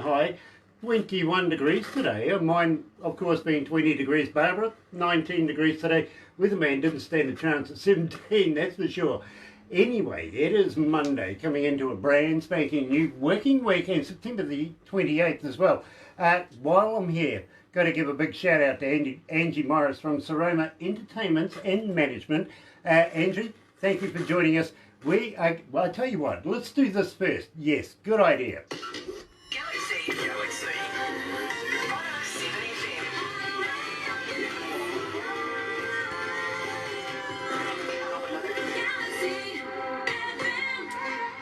high, 21 degrees today. Mine, of course, being 20 degrees, Barbara, 19 degrees today. Weatherman didn't stand a chance at 17, that's for sure. Anyway, it is Monday, coming into a brand spanking new working week, and September the 28th as well. While I'm here, got to give a big shout out to Angie Morris from Seroma Entertainment and Management. Angie, thank you for joining us. Well, I tell you what, let's do this first. Yes, good idea. Galaxy 107fm.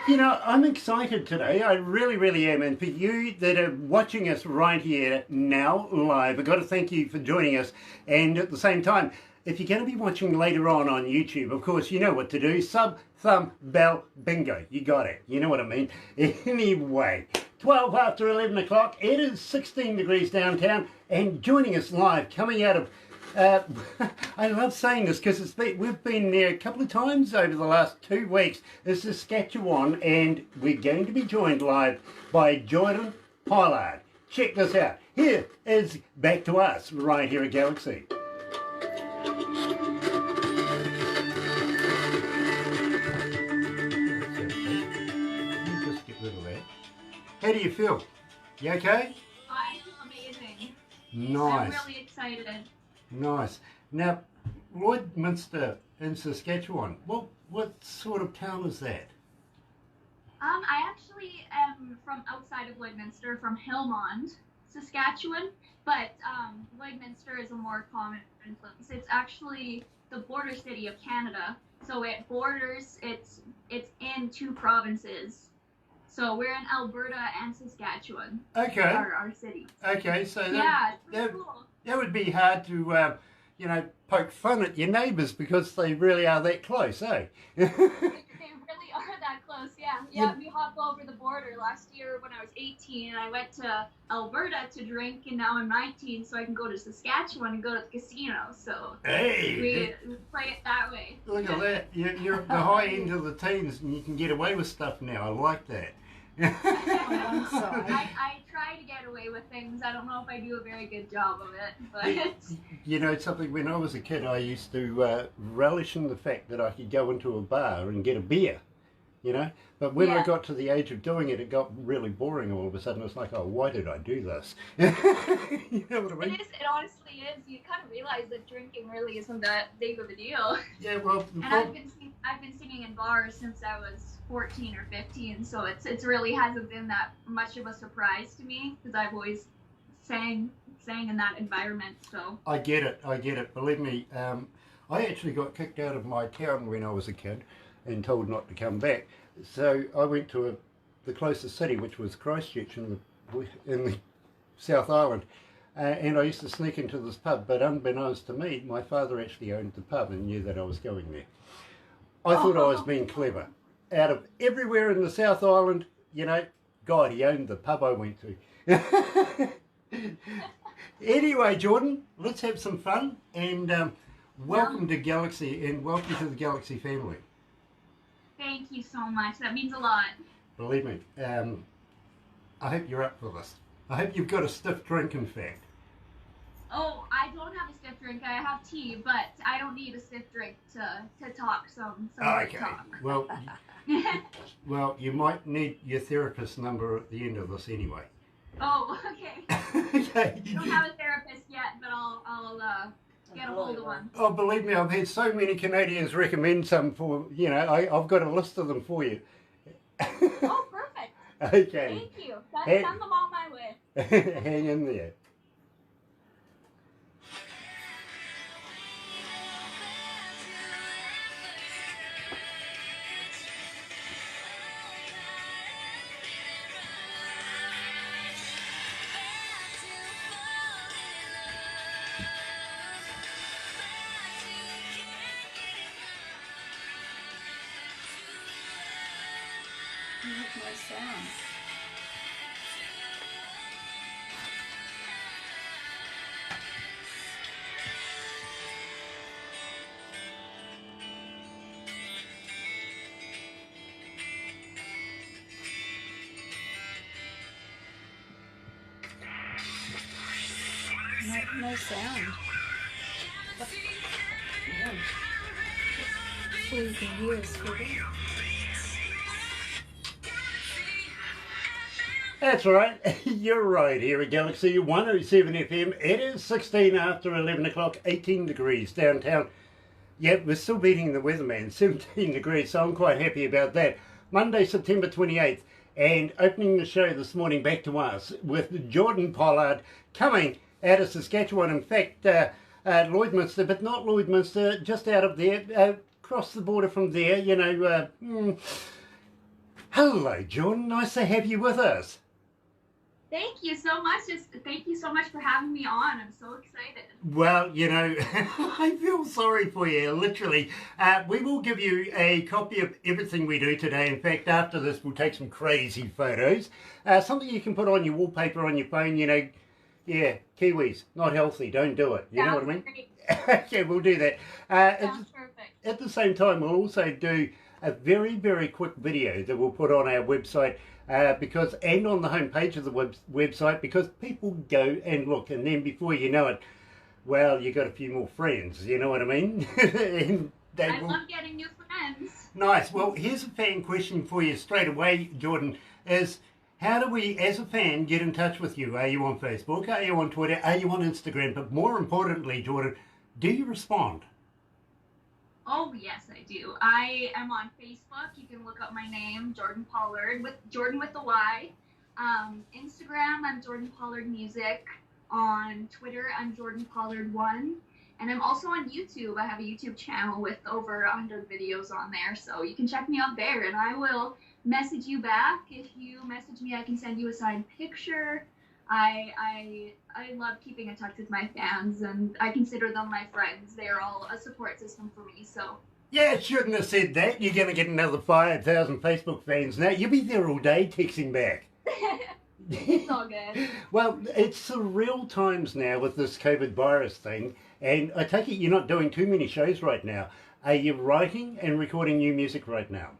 You know, I'm excited today. I really am. And for you that are watching us right here now live, I've got to thank you for joining us. And at the same time, if you're going to be watching later on YouTube, of course, you know what to do. Sub, thumb, bell, bingo. You got it. You know what I mean. Anyway, 12 after 11 o'clock. It is 16 degrees downtown. And joining us live, coming out of... I love saying this because we've been there a couple of times over the last 2 weeks. It's Saskatchewan, and we're going to be joined live by Jordyn Pollard. Check this out. Here is Back to Us right here at Galaxy. Just get rid of that. How do you feel? You okay? I feel amazing. Nice. I'm really excited. Nice. Now, Lloydminster in Saskatchewan, what sort of town is that? I actually am from outside of Lloydminster, from Hillmond, Saskatchewan, but Lloydminster is a more common place. It's actually the border city of Canada, so it borders, it's in 2 provinces. So we're in Alberta and Saskatchewan. Okay. Our city. Okay, so Yeah, it's pretty cool. That would be hard to, poke fun at your neighbours because they really are that close, eh? They really are that close, yeah. Yeah, we hopped over the border last year when I was 18, and I went to Alberta to drink, and now I'm 19, so I can go to Saskatchewan and go to the casino. So hey, we play it that way. Look at that. You're at the high end of the teens, and you can get away with stuff now. I like that. I try to get away with things. I don't know if I do a very good job of it, but... You know, something, when I was a kid, I used to relish in the fact that I could go into a bar and get a beer, you know? But when I got to the age of doing it, it got really boring all of a sudden. It's like, oh, why did I do this? You know what I mean? It honestly is. You kind of realize that drinking really isn't that big of a deal. Yeah, well... And I've been singing in bars since I was 14 or 15, so it's really hasn't been that much of a surprise to me because I've always sang in that environment. So I get it. Believe me, I actually got kicked out of my town when I was a kid and told not to come back. So I went to the closest city, which was Christchurch in the South Island, and I used to sneak into this pub. But unbeknownst to me, my father actually owned the pub and knew that I was going there. I thought I was being clever. Out of everywhere in the South Island, you know, God, he owned the pub I went to. Anyway, Jordyn, let's have some fun, and welcome to Galaxy, and welcome to the Galaxy family. thank you so much. That means a lot. Believe me, I hope you're up for this. I hope you've got a stiff drink, in fact. Oh, I don't have a stiff drink. I have tea, but I don't need a stiff drink to talk some Okay. talk. Well, you might need your therapist's number at the end of this anyway. Oh, okay. Okay. I don't have a therapist yet, but I'll get a hold of one. Oh, believe me, I've had so many Canadians recommend some for, you know, I've got a list of them for you. Oh, perfect. Okay. Thank you. Send them all my way. Hang in there. My sound. No sound. Yeah. All you can hear is scribbling. That's right, you're right here at Galaxy 107 FM. It is 16 after 11 o'clock, 18 degrees downtown. Yep, we're still beating the weatherman, 17 degrees, so I'm quite happy about that. Monday, September 28th, and opening the show this morning back to us with Jordyn Pollard coming out of Saskatchewan. In fact, Lloydminster, but not Lloydminster, just out of there, across the border from there, you know. Hello, Jordyn, nice to have you with us. Thank you so much. Thank you so much for having me on. I'm so excited. Well, you know, I feel sorry for you, literally. We will give you a copy of everything we do today. In fact, after this, we'll take some crazy photos. Something you can put on your wallpaper on your phone, you know. Yeah, Kiwis, not healthy, don't do it. You know what I mean? Okay, we'll do that. Sounds perfect. At the same time, we'll also do a very, very quick video that we'll put on our website and on the homepage of the website, because people go and look, and then before you know it, well, you got a few more friends, you know what I mean? And I love getting new friends. Nice. Well, here's a fan question for you straight away, Jordyn, is how do we, as a fan, get in touch with you? Are you on Facebook? Are you on Twitter? Are you on Instagram? But more importantly, Jordyn, do you respond? Oh, yes, I do. I am on Facebook. You can look up my name, Jordyn Pollard, with Jordyn with the Y. Instagram, I'm Jordyn Pollard Music. On Twitter, I'm Jordyn Pollard 1. And I'm also on YouTube. I have a YouTube channel with over 100 videos on there, so you can check me out there, and I will message you back. If you message me, I can send you a signed picture. I love keeping in touch with my fans, and I consider them my friends. They're all a support system for me, so. Yeah, I shouldn't have said that. You're going to get another 5,000 Facebook fans now. You'll be there all day texting back. It's all good. Well, it's surreal times now with this COVID virus thing, and I take it you're not doing too many shows right now. Are you writing and recording new music right now?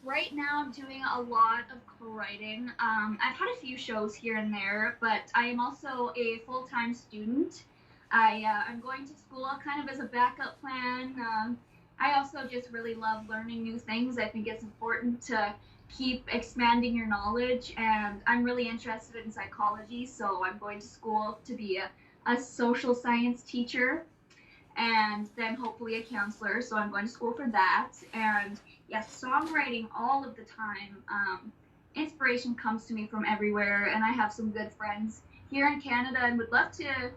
Right now, I'm doing a lot of co-writing. I've had a few shows here and there, but I am also a full-time student. I'm going to school kind of as a backup plan. I also just really love learning new things. I think it's important to keep expanding your knowledge, and I'm really interested in psychology, so I'm going to school to be a social science teacher, and then hopefully a counselor, so I'm going to school for that. And yes, songwriting all of the time. Inspiration comes to me from everywhere, and I have some good friends here in Canada and would love to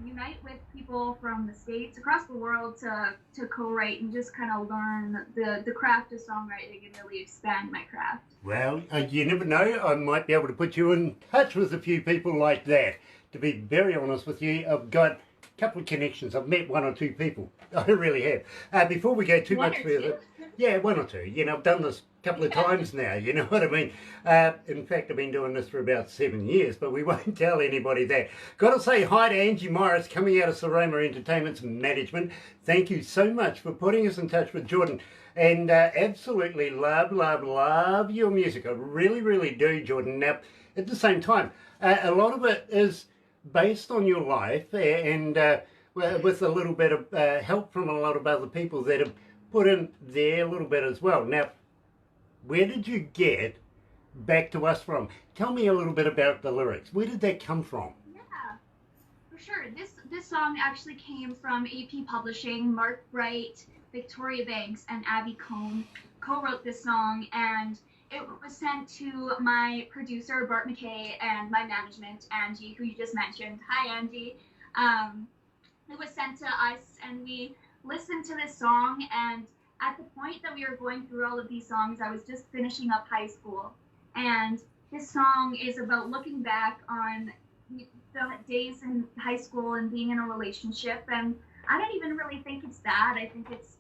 unite with people from the States, across the world, to co-write and just kind of learn the craft of songwriting and really expand my craft. Well, you never know. I might be able to put you in touch with a few people like that. To be very honest with you, I've got a couple of connections. I've met one or two people. I really have. Before we go too much further, yeah, one or two. You know, I've done this a couple of times now. You know what I mean? In fact, I've been doing this for about 7 years, but we won't tell anybody that. Got to say hi to Angie Morris, coming out of Saroma Entertainment's management. Thank you so much for putting us in touch with Jordyn. And absolutely love your music. I really, really do, Jordyn. Now, at the same time, a lot of it is based on your life, and with a little bit of help from a lot of other people that have put in their little bit as well. Now, where did you get Back to Us from? Tell me a little bit about the lyrics. Where did that come from? Yeah, for sure. This song actually came from AP Publishing. Mark Bright, Victoria Banks, and Abby Cohn co-wrote this song, and it was sent to my producer, Bart McKay, and my management, Angie, who you just mentioned. Hi, Angie. It was sent to us, and we listened to this song, and at the point that we were going through all of these songs, I was just finishing up high school, and this song is about looking back on the days in high school and being in a relationship, and I don't even really think it's that. I think it's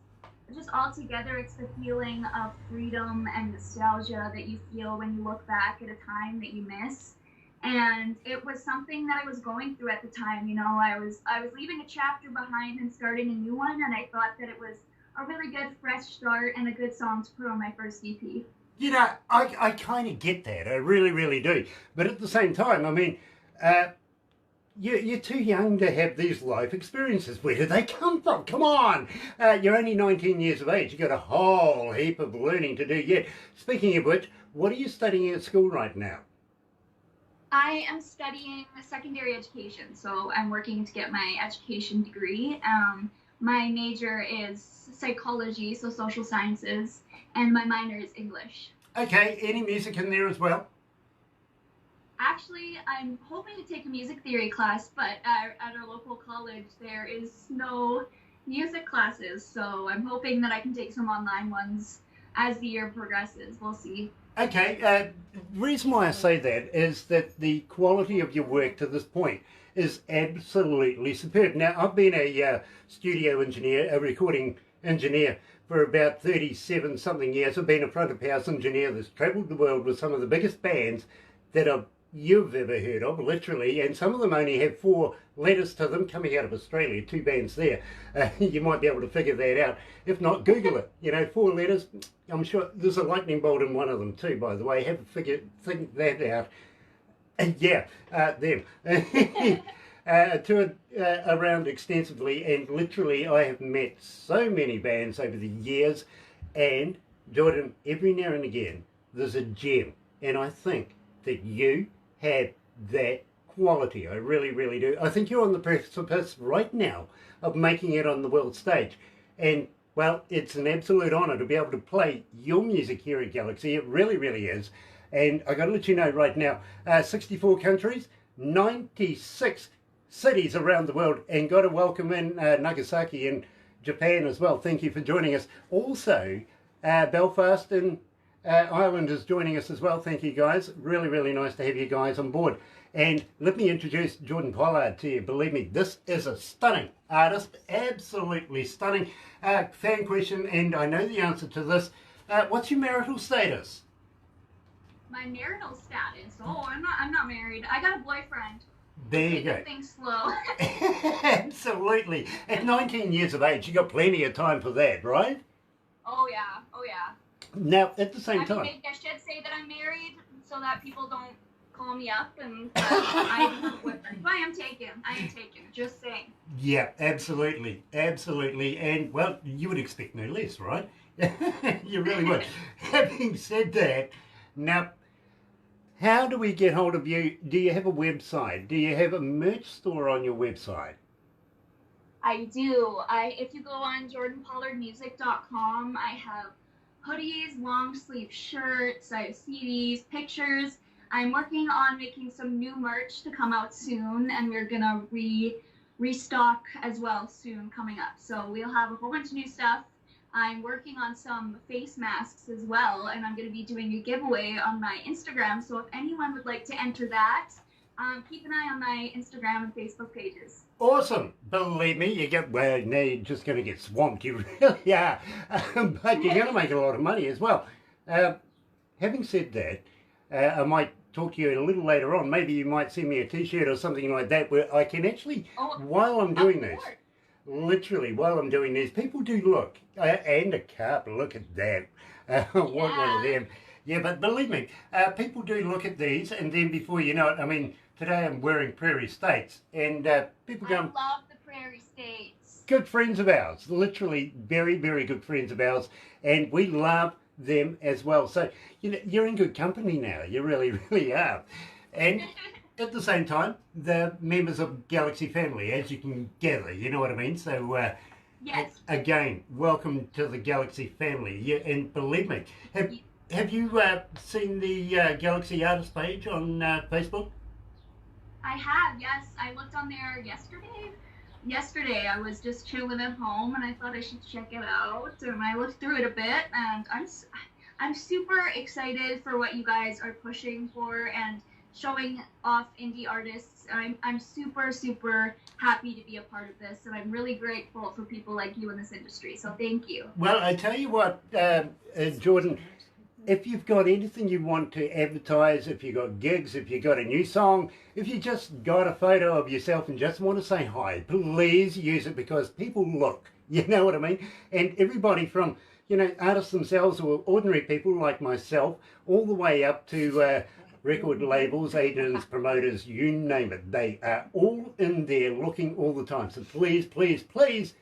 just all together, it's the feeling of freedom and nostalgia that you feel when you look back at a time that you miss. And it was something that I was going through at the time. You know, I was leaving a chapter behind and starting a new one, and I thought that it was a really good fresh start and a good song to put on my first EP. You know, I kind of get that. I really, really do. But at the same time, I mean, you're too young to have these life experiences. Where do they come from? Come on. You're only 19 years of age. You've got a whole heap of learning to do yet. Speaking of which, what are you studying at school right now? I am studying secondary education, so I'm working to get my education degree. My major is psychology, so social sciences, and my minor is English. Okay, any music in there as well? Actually, I'm hoping to take a music theory class, but at our local college there is no music classes, so I'm hoping that I can take some online ones as the year progresses. We'll see. Okay, the reason why I say that is that the quality of your work to this point is absolutely superb. Now, I've been a studio engineer, a recording engineer for about 37 something years. I've been a front of house engineer that's travelled the world with some of the biggest bands that you've ever heard of, literally, and some of them only have 4 letters to them coming out of Australia, 2 bands there. You might be able to figure that out. If not, Google it. You know, 4 letters. I'm sure there's a lightning bolt in one of them too, by the way. Think that out. Them. Toured around extensively, and literally I have met so many bands over the years, and Jordyn, every now and again there's a gem, and I think that you have that quality. I really, really do. I think you're on the precipice right now of making it on the world stage, and well, it's an absolute honour to be able to play your music here at Galaxy. It really, really is. And I got to let you know right now, 64 countries, 96 cities around the world, and got to welcome in Nagasaki in Japan as well. Thank you for joining us. Also, Belfast in Ireland is joining us as well. Thank you, guys. Really, really nice to have you guys on board. And let me introduce Jordyn Pollard to you. Believe me, this is a stunning artist, absolutely stunning. Fan question, and I know the answer to this. What's your marital status? My marital status? Oh, I'm not married. I got a boyfriend. There you go. Things slow. Absolutely. At 19 years of age, you got plenty of time for that, right? Oh yeah. Now, at the same time, Maybe I should say that I'm married so that people don't call me up and I am taken. Just saying. Yeah, absolutely. And well, you would expect no less, right? You really would. Having said that, now, how do we get hold of you? Do you have a website? Do you have a merch store on your website? I do. If you go on JordynPollardMusic.com, I have hoodies, long sleeve shirts, I have CDs, pictures. I'm working on making some new merch to come out soon, and we're gonna restock as well soon coming up. So we'll have a whole bunch of new stuff. I'm working on some face masks as well, and I'm going to be doing a giveaway on my Instagram. So if anyone would like to enter that, keep an eye on my Instagram and Facebook pages. Awesome. Believe me, now you're just going to get swamped. You really are. But you're going to make a lot of money as well. Having said that, I might talk to you a little later on. Maybe you might send me a t-shirt or something like that where I can actually, while I'm doing this, literally, while I'm doing this, people do look, and a cup, look at that. What one of them. Yeah, but believe me, people do look at these, and then before you know it, I mean, today I'm wearing Prairie States, and people go, I love the Prairie States. Good friends of ours, literally very, very good friends of ours, and we love them as well. So, you know, you're in good company now, you really, really are. And at the same time, the members of Galaxy family, as you can gather, you know what I mean? So, yes. Again, welcome to the Galaxy family. Yeah, and believe me, have you seen the Galaxy artist page on Facebook? I have, yes. I looked on there yesterday. Yesterday, I was just chilling at home, and I thought I should check it out. And I looked through it a bit, and I'm super excited for what you guys are pushing for and showing off indie artists. I'm super, super happy to be a part of this, and I'm really grateful for people like you in this industry, so thank you. Well, I tell you what, Jordyn, if you've got anything you want to advertise, if you've got gigs, if you've got a new song, if you just got a photo of yourself and just want to say hi, please use it, because people look, you know what I mean? And everybody from, you know, artists themselves or ordinary people like myself, all the way up to record labels, agents, promoters, you name it. They are all in there looking all the time. So please, please, please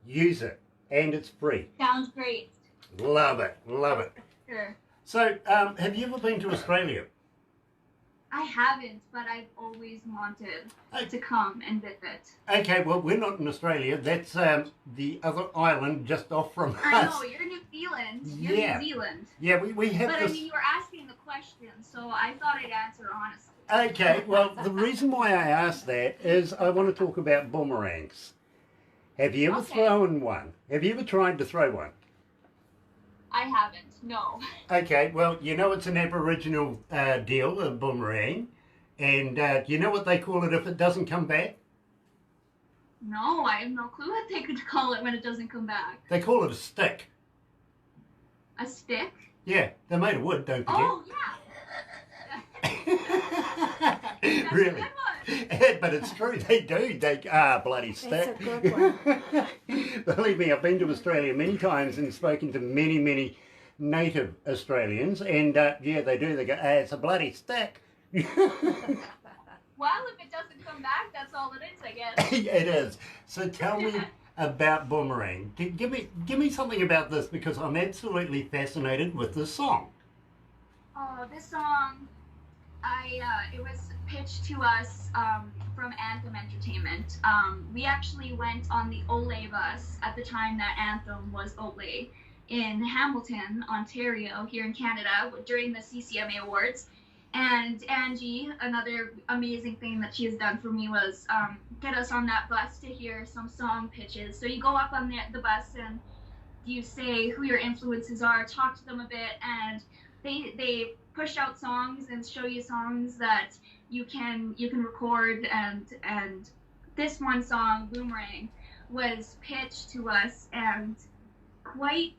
use it. And it's free. Sounds great. Love it. Love it. Sure. So, have you ever been to Australia? I haven't, but I've always wanted to come and visit. Okay, well, we're not in Australia. That's the other island just off from us. I know, you're New Zealand. You're Yeah. New Zealand. Yeah, we have But this... I mean, you were asking the question, so I thought I'd answer honestly. Okay, well, the reason why I asked that is I want to talk about boomerangs. Have you ever thrown one? Have you ever tried to throw one? I haven't, no. Okay, well, you know it's an Aboriginal deal, a boomerang. And you know what they call it if it doesn't come back? No, I have no clue what they could call it when it doesn't come back. They call it a stick. A stick? Yeah, they're made of wood, don't forget. Oh, yeah. That's Really? a good one. But it's true, they do. They bloody stick. That's a good one. Believe me, I've been to Australia many times and spoken to many, many native Australians, and yeah, they do. They go, it's a bloody stick. Well, if it doesn't come back, that's all it is, I guess. It is. So tell me about boomerang. Give me something about this because I'm absolutely fascinated with this song. Oh, this song, it was pitched to us from Anthem Entertainment. We actually went on the Olay bus at the time that Anthem was Olay in Hamilton, Ontario, here in Canada, during the CCMA Awards. And Angie, another amazing thing that she has done for me was get us on that bus to hear some song pitches. So you go up on the bus and you say who your influences are, talk to them a bit, and they push out songs and show you songs that you can record. And this one song, Boomerang, was pitched to us, and quite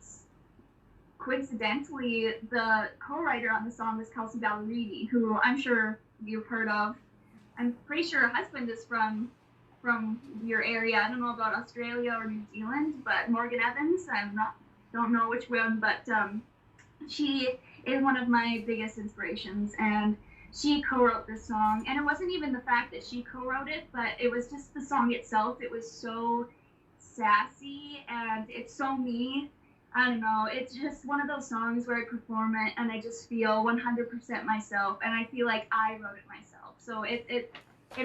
coincidentally, the co-writer on the song was Kelsey Ballerini, who I'm sure you've heard of. I'm pretty sure her husband is from your area. I don't know about Australia or New Zealand, but Morgan Evans, don't know which one, but she is one of my biggest inspirations, and she co-wrote this song. And it wasn't even the fact that she co-wrote it, but it was just the song itself. It was so sassy, and it's so me. I don't know, it's just one of those songs where I perform it and I just feel 100% myself, and I feel like I wrote it myself. So it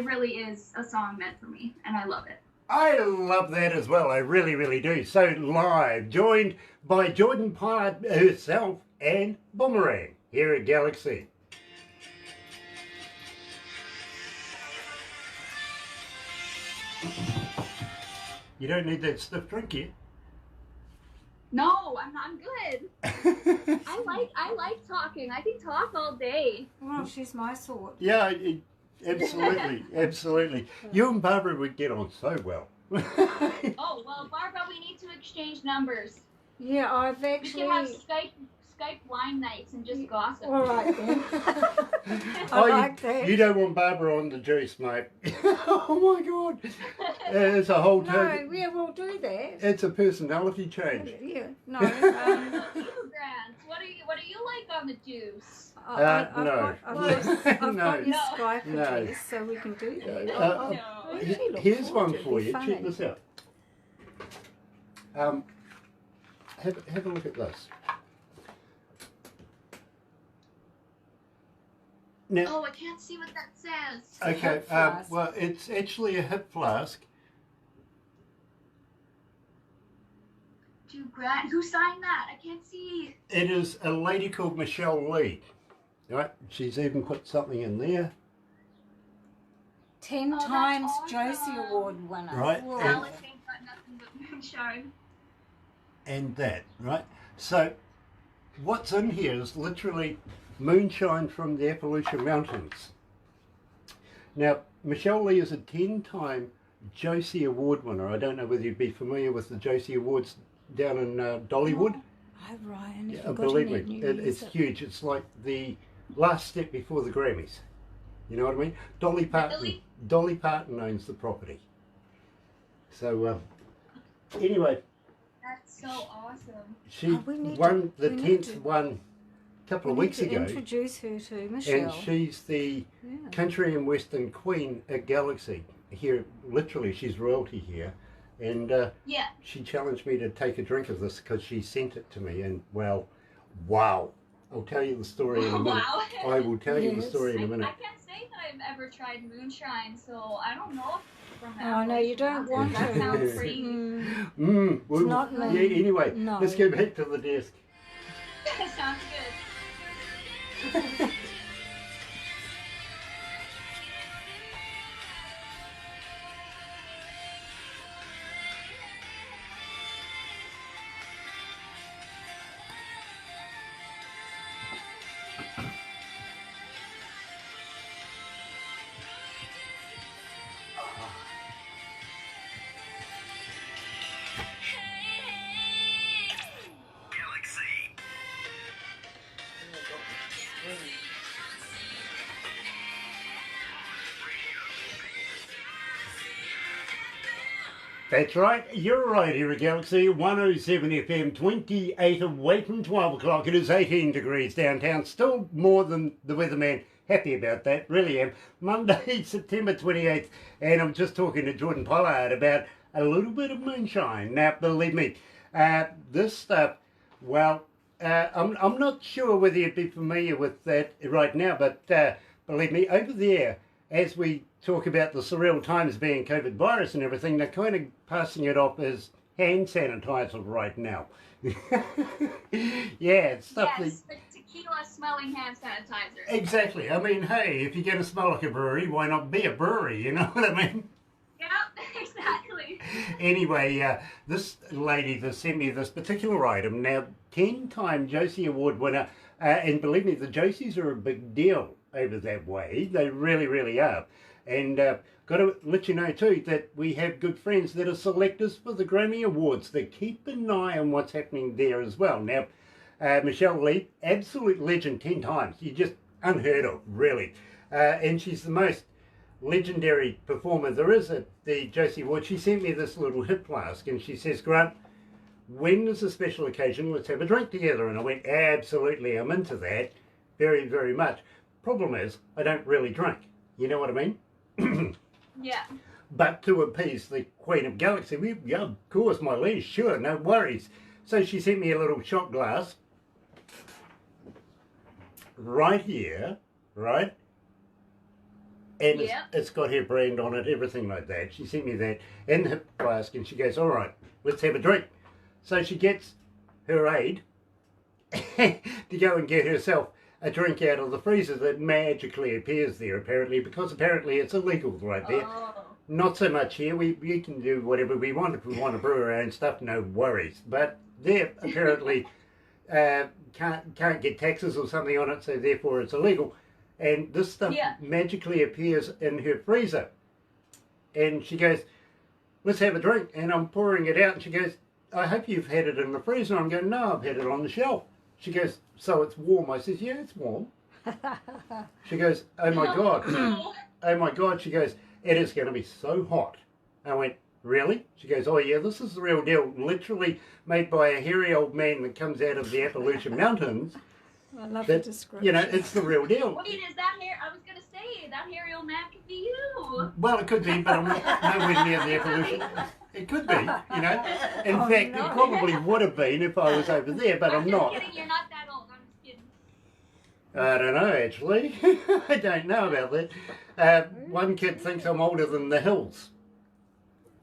really is a song meant for me, and I love it. I love that as well, I really, really do. So live, joined by Jordyn Pollard herself and Boomerang here at Galaxy. You don't need that stiff drink here. No, I'm good. I like talking. I can talk all day. Well, she's my sort. Yeah, absolutely, absolutely. You and Barbara would get on so well. Oh, well, Barbara, we need to exchange numbers. Yeah, I've We actually... can have Skype wine nights and just gossip. All right then. Oh, I like that. You don't want Barbara on the juice, mate. Oh my God. It's a whole No, yeah, we'll do that. It's a personality change. Yeah, no. You, Grant, what do you like on the juice? I've no. got your No. Skype No. address, so we can do that. No. I actually look Here's forward one to it. for It'll you. be Check funny. this out. Have a look at this. Now, Oh, I can't see what that says. okay, hip flask. well, it's actually a hip flask. To Grant, who signed that? I can't see. It is a lady called Michelle Lee. Right? She's even put something in there. 10 that's times awesome. Josie Award winner. Right, Whoa. and- Alice ain't got nothing but moonshine. And that, right? So, what's in here is literally moonshine from the Appalachian Mountains. Now, Michelle Lee is a 10-time Josie Award winner. I don't know whether you'd be familiar with the Josie Awards down in Dollywood. Oh, Ryan, Yeah, if you've got believe any me, news, it's huge. It's like the last step before the Grammys. You know what I mean? Dolly Parton owns the property. So, anyway, That's so awesome. she Oh, we need won to- the we need 10th to- one couple of We need weeks to ago. introduce her to And Michelle. she's the Yeah. country and western queen at Galaxy. Here, literally, she's royalty here. And Yeah. she challenged me to take a drink of this because she sent it to me. And, well, wow. I'll tell you the story in a minute. Wow. I will tell you the Yes. story in a I minute. can't say that I've ever tried moonshine, so I don't know if from the Oh, no, you don't want That to. sounds pretty. Well, not yeah, me. anyway, No. let's go back to the desk. Sounds good. Galaxy. That's right, you're right here at Galaxy 107 FM, 28 away from 12 o'clock. It is 18 degrees downtown, still more than the weatherman. Happy about that, really am. Monday, September 28th, and I'm just talking to Jordyn Pollard about a little bit of moonshine. Now, believe me, this stuff, well, I'm not sure whether you'd be familiar with that right now, but believe me, over there, as we talk about the surreal times being COVID virus and everything, they're kind of passing it off as hand sanitizer right now. Yeah, it's stuff Yes, the tequila smelling hand sanitizer. Exactly. I mean, hey, if you're going to smell like a brewery, why not be a brewery? You know what I mean? Yep, exactly. Anyway, this lady that sent me this particular item, now 10-time Josie Award winner, and believe me, the Josies are a big deal over that way. They really, really are. And got to let you know too that we have good friends that are selectors for the Grammy Awards. They keep an eye on what's happening there as well. Now, Michelle Lee, absolute legend 10 times. You just unheard of, really. And she's the most legendary performer there is at the Josie Award. She sent me this little hip flask and she says, Grant, when there's a special occasion, let's have a drink together. And I went, absolutely, I'm into that very, very much. Problem is, I don't really drink. You know what I mean? Yeah. But to appease the Queen of Galaxy, yeah, of course, my liege, sure, no worries. So she sent me a little shot glass right here, right? And Yep. it's got her brand on it, everything like that. She sent me that in the hip flask and she goes, all right, let's have a drink. So she gets her aide to go and get herself a drink out of the freezer that magically appears there, apparently, because apparently it's illegal right there. Oh. Not so much here. We can do whatever we want. If we want to brew our own stuff, no worries. But there apparently can't get taxes or something on it, so therefore it's illegal. And this stuff magically appears in her freezer. And she goes, let's have a drink. And I'm pouring it out and she goes, I hope you've had it in the freezer. I'm going, no, I've had it on the shelf. She goes, so it's warm. I says, yeah, it's warm. She goes, oh my God. Oh my God. She goes, it is going to be so hot. I went, really? She goes, oh yeah, this is the real deal. Literally made by a hairy old man that comes out of the Appalachian Mountains. I love the description. You know, it's the real deal. Wait, is that hair? I was gonna say that hairy old man could be you. Well, it could be, but I'm not nowhere near the evolution. It could be, you know. In fact, no. it probably would have been if I was over there, but I'm just not. kidding. You're not that old. I'm just kidding. I don't know, actually. I don't know about that. One kid thinks I'm older than the hills.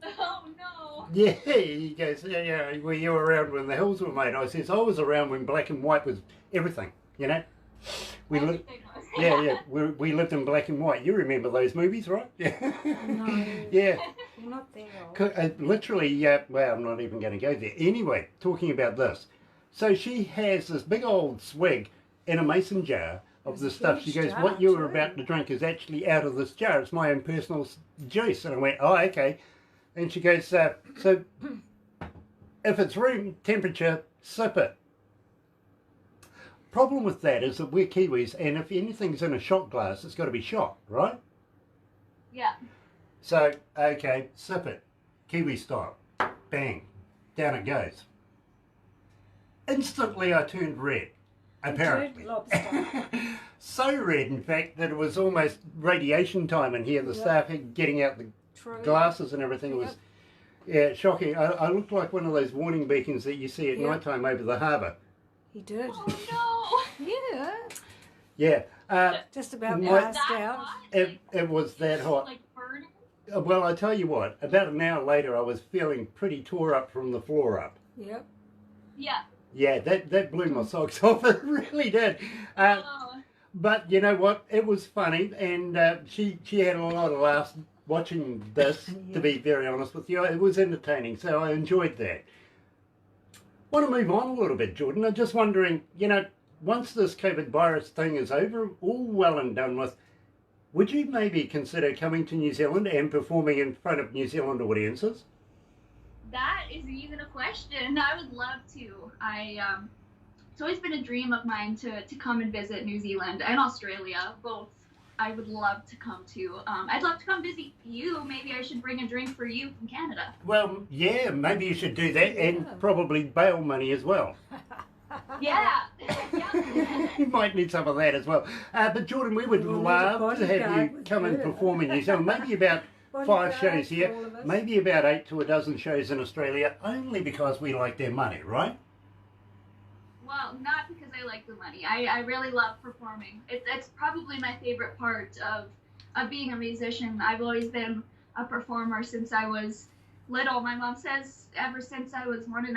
Oh no. Yeah, he goes, yeah, were you around when the hills were made? I says, I was around when black and white was everything, you know. We lived, yeah, we lived in black and white. You remember those movies, right? Yeah. No. Yeah. You're not there old. Literally, well, I'm not even going to go there. Anyway, talking about this. So she has this big old swig in a mason jar of the stuff. She goes, what you were about to drink is actually out of this jar. It's my own personal juice. And I went, oh, okay. And she goes, so if it's room temperature, sip it. Problem with that is that we're Kiwis, and if anything's in a shot glass, it's got to be shot, right? Yeah. So, okay, sip it. Kiwi style. Bang. Down it goes. Instantly I turned red. apparently. Lobster. So red, in fact, that it was almost radiation time in here. The staff had getting out the True. glasses and everything. It was shocking. I looked like one of those warning beacons that you see at night time over the harbour. He did. Oh Yeah. Yeah. Just about What? passed That out. hot? It was that hot. Like burning? Well, I tell you what, about an hour later I was feeling pretty tore up from the floor up. Yep. Yeah. Yeah, that blew my socks off. It really did. But you know what? It was funny, and she had a lot of laughs watching this, to be very honest with you. It was entertaining, so I enjoyed that. Want to move on a little bit, Jordyn. I'm just wondering, you know, once this COVID virus thing is over, all well and done with, would you maybe consider coming to New Zealand and performing in front of New Zealand audiences? That isn't even a question. I would love to. It's always been a dream of mine to come and visit New Zealand and Australia, both. I would love to come to. I'd love to come visit you. Maybe I should bring a drink for you from Canada. Well, yeah, maybe you should do that, and probably bail money as well. Yeah. You might need some of that as well. But Jordyn, we would We'll need a love to have you bodyguard with come and her. perform in New Zealand. Maybe about 5 Bodyguard shows for here, all of us. maybe about 8 to a dozen shows in Australia, only because we like their money, right? Well, not because I like the money. I really love performing. It's probably my favorite part of being a musician. I've always been a performer since I was little. My mom says ever since I was 1.5,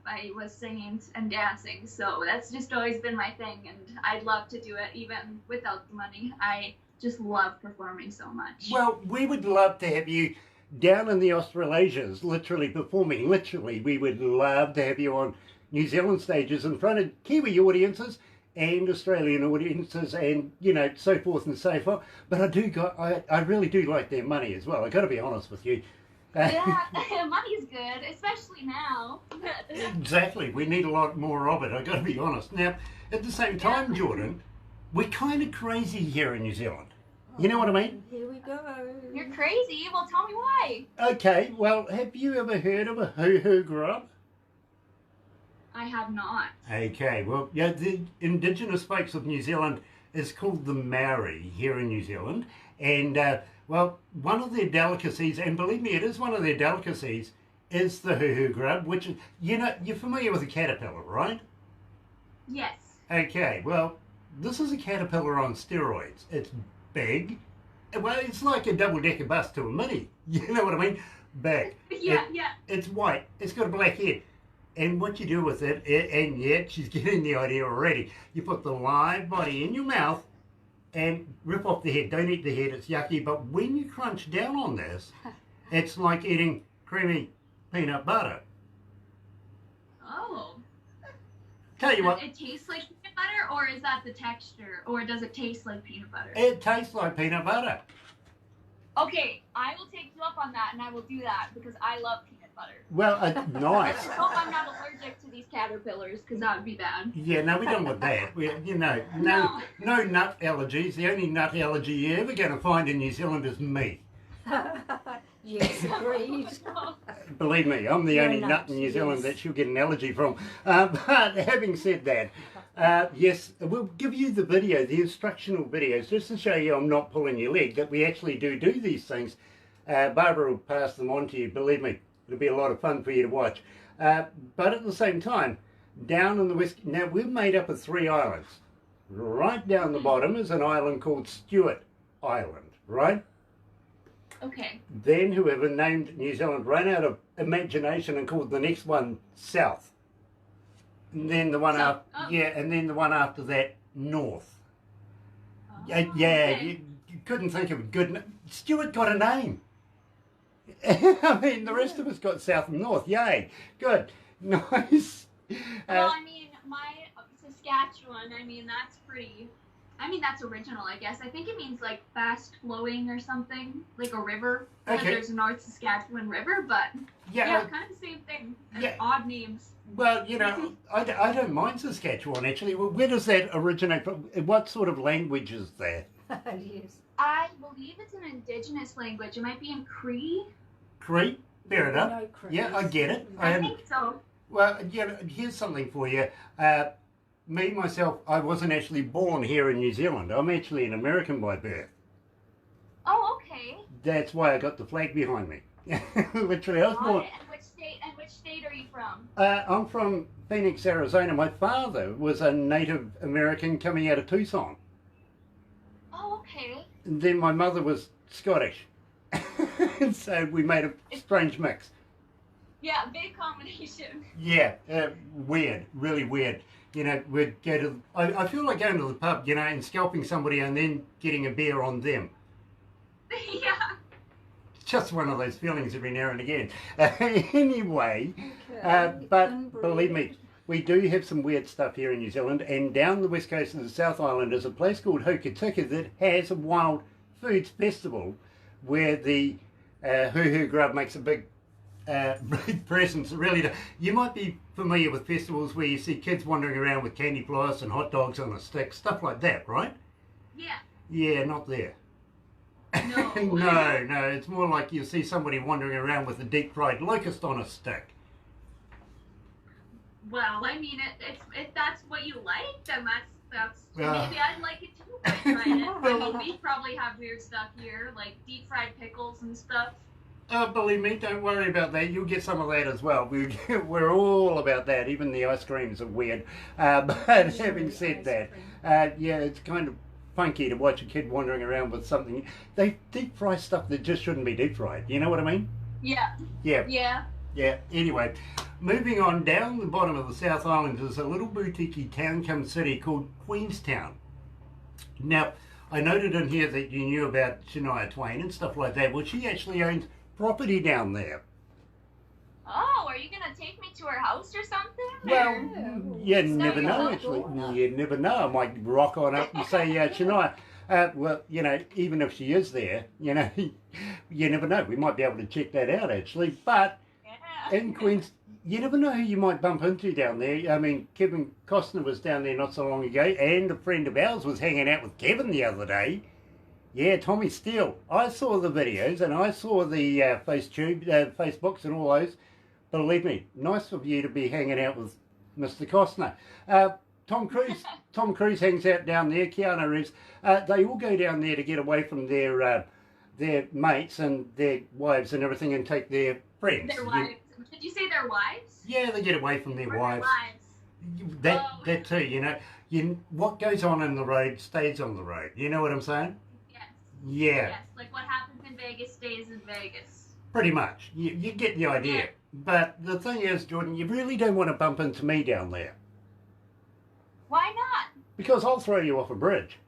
I was singing and dancing. So that's just always been my thing, and I'd love to do it even without the money. I just love performing so much. Well, we would love to have you down in the Australasias, literally performing. Literally, we would love to have you on New Zealand stages in front of Kiwi audiences and Australian audiences, and you know, so forth and so forth. But I really do like their money as well. I got to be honest with you. Yeah, money's good, especially now. Exactly. We need a lot more of it. I got to be honest. Now, at the same time, Jordyn, we're kind of crazy here in New Zealand. You know what I mean? Here we go. You're crazy. Well, tell me why. Okay. Well, have you ever heard of a hoo-hoo grub? I have not. Okay, well, yeah, the indigenous folks of New Zealand is called the Maori here in New Zealand, and well, one of their delicacies, and believe me, it is one of their delicacies, is the hoo-hoo grub, which is, you know, you're familiar with a caterpillar, right? Yes. Okay, well, this is a caterpillar on steroids. It's big. Well, it's like a double-decker bus to a mini. You know what I mean? Big. Yeah. It's white. It's got a black head. And what you do with it, and yet she's getting the idea already, you put the live body in your mouth and rip off the head. Don't eat the head, it's yucky. But when you crunch down on this, it's like eating creamy peanut butter. Oh. Tell you Does what, it taste like peanut butter, or is that the texture? Or does it taste like peanut butter? it tastes like peanut butter. Okay, I will take you up on that, and I will do that, because I love peanut butter. Well, nice. I hope I'm not allergic to these caterpillars, because that would be bad. Yeah, no, we don't want that. You know, no nut allergies. The only nut allergy you're ever going to find in New Zealand is me. Yes, agreed. Believe me, I'm the You're only a nut in New nut, Zealand yes. that she'll get an allergy from. But having said that, yes, we'll give you the video, the instructional videos, just to show you I'm not pulling your leg, that we actually do these things. Barbara will pass them on to you, believe me. It'll be a lot of fun for you to watch. But at the same time, down in the west, now we're made up of 3 islands. Right down the bottom is an island called Stewart Island, right? Okay. Then whoever named New Zealand ran out of imagination and called the next one South. And then the one South, after, and then the one after that North. Oh, Yeah, okay. you couldn't think of a good. Stewart got a name. I mean, the rest of us got South and North. Yay, good, nice. Well, I mean, my Saskatchewan, that's original, I guess. I think it means like fast flowing or something, like a river. Okay. There's a North Saskatchewan River, but yeah, kind of the same thing. Yeah. Odd names. Well, you know, I don't mind Saskatchewan actually. Well, where does that originate from? What sort of language is that? Yes. I believe it's an indigenous language. It might be in Cree. Cree? Fair enough. No Crees. Yeah, I get it. I think so. Well, yeah, here's something for you. me, myself, I wasn't actually born here in New Zealand. I'm actually an American by birth. Oh, okay. That's why I got the flag behind me. Literally, I was born. And which state are you from? I'm from Phoenix, Arizona. My father was a Native American coming out of Tucson. Oh, okay. And then my mother was Scottish. So we made a strange mix. Yeah, big combination. Yeah, weird, really weird. You know, we'd go to, I feel like going to the pub, you know, and scalping somebody and then getting a beer on them. Yeah. Just one of those feelings every now and again. Anyway, but believe me, we do have some weird stuff here in New Zealand, and down the west coast of the South Island is a place called Hokitika that has a wild foods festival where the Hoo Grub makes a big presence. Really, you might be familiar with festivals where you see kids wandering around with candy floss and hot dogs on a stick, stuff like that, right? Yeah. Yeah, not there. No. No, it's more like you see somebody wandering around with a deep fried locust on a stick. Well, I mean, if that's what you like, then that's maybe I'd like it too if I tried it. I mean, we probably have weird stuff here, like deep fried pickles and stuff. Oh, believe me, don't worry about that. You'll get some of that as well. We're all about that. Even the ice creams are weird. But having said that, yeah, it's kind of funky to watch a kid wandering around with something. They deep fry stuff that just shouldn't be deep fried. You know what I mean? Yeah. Yeah. Yeah. Yeah. Anyway, moving on down the bottom of the South Island is a little boutique town come city called Queenstown. Now, I noted in here that you knew about Shania Twain and stuff like that. Well, she actually owns property down there. Oh, are you gonna take me to her house or something? Well, you never know, actually. You never know. I might rock on up and say, Shania, well, you know, even if she is there, you know, you never know. We might be able to check that out, actually. But in Queens, you never know who you might bump into down there. I mean, Kevin Costner was down there not so long ago, and a friend of ours was hanging out with Kevin the other day. Yeah, Tommy Steele. I saw the videos and I saw the Facebooks and all those. Believe me, nice of you to be hanging out with Mr. Costner. Tom Cruise hangs out down there. Keanu Reeves. They all go down there to get away from their mates and their wives and everything, and take their friends. Their wives. Did you say their wives? Yeah, they get away from their wives. Their wives. That too. You know, what goes on in the road stays on the road. You know what I'm saying? Yes. Yeah. Yes, like what happens in Vegas stays in Vegas. Pretty much. You get the idea. Yeah. But the thing is, Jordyn, you really don't want to bump into me down there. Why not? Because I'll throw you off a bridge.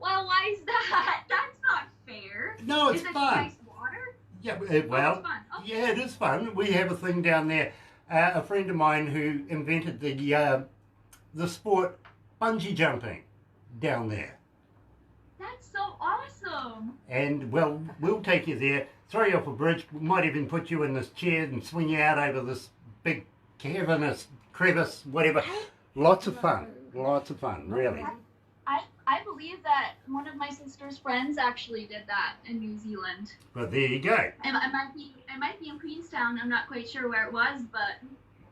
Well, why is that? That's not fair. No, it's is it fun. nice water? Yeah, well, it's fun. Okay. yeah, it is fun. We have a thing down there. A friend of mine who invented the sport bungee jumping down there. That's so awesome. And, well, we'll take you there, throw you off a bridge, we might even put you in this chair and swing you out over this big cavernous crevice, whatever. Lots of fun, really. I believe that one of my sister's friends actually did that in New Zealand. But there you go. It might be in Queenstown. I'm not quite sure where it was, but